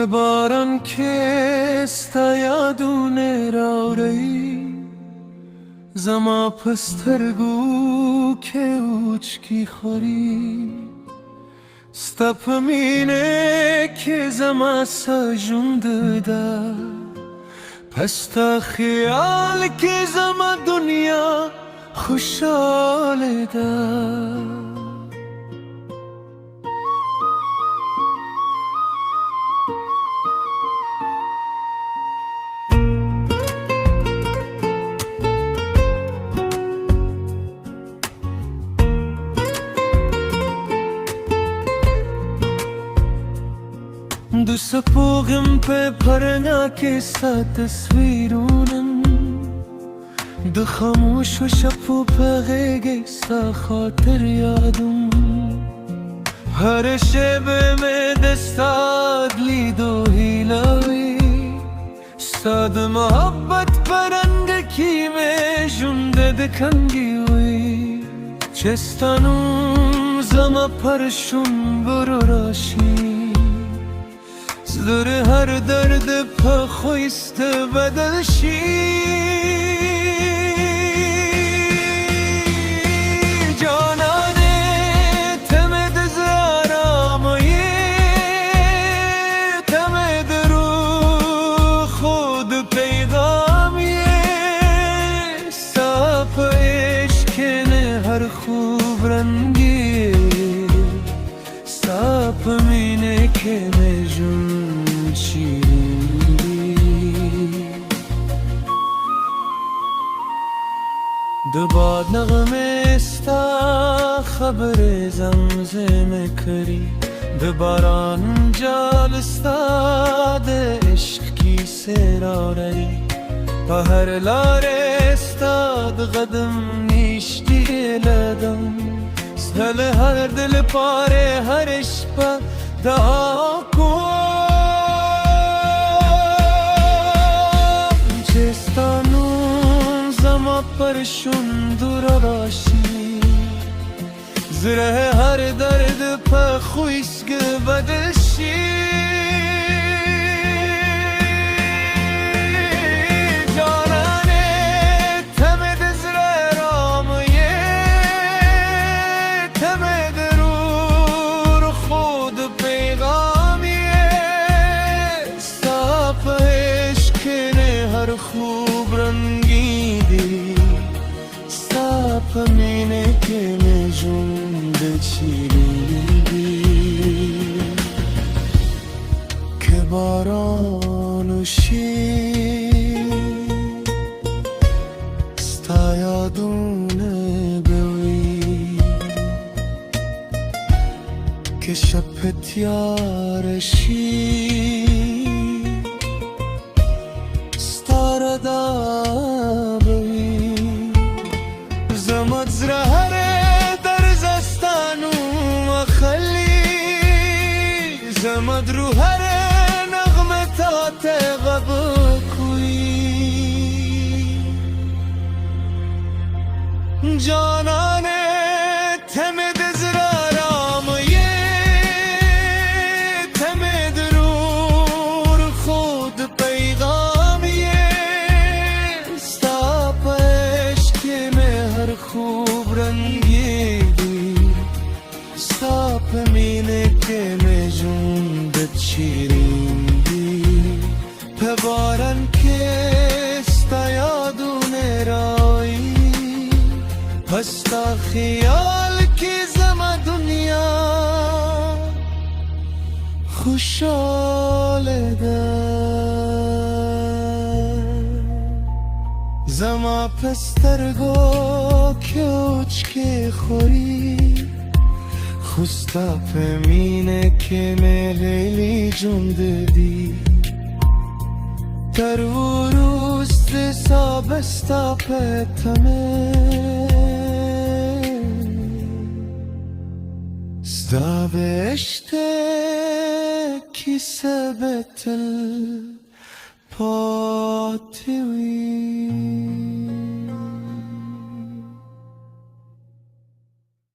Baran ke stayadune raurei Zama pastargu ke uchki khori Stapamine ke zama sajundda Pasta khayal ke zama dunya khushal da Du sapogam pe parna ke sa tasvirunam Du khamosh shapo pe ghege sa khatir yadum Har shab mein dastad lido hilawi Sad mohabbat parang ki mein junde dekhangi hui Chestanum zama parshun bororashi زر هر درد پا خویست بدل شی جانانه تمد زارامایی تمد رو خود پیغامی ساپ عشقن هر خوب رنگی ساپ مینه که مجون دباد نغمه استا خبر زمزمه کری دباران جالستا ده عشق کی سراری پهر لاره استاد قدم نیشتی لدم سهل هر دل پاره هر اشپا دعا کن چستانون زما پرشون دور راشی زره هر درد پا خویس که بدشی خوب رنگی دی ساپ مینه که نجوم بچیری که بارانوشی ستا یادونه بوی که شب تیارشی زمت زرهره در زستانو مخلی زمت رو هره نغمه تا تغب کوی جانانه تمد زرارامه تمد رو خود پیغام خوب رنگی دی ساپ مینه که مجون بچیرین دی پبارن که ستا یادونه رایی پستا خیال که زما دنیا خوشحال ده زما پسترگو که اوچکی خوری خوستا پمینه که ملیلی جون ددی تر وروست سابستا پتمه سدا بشته کی سبتل پاتوی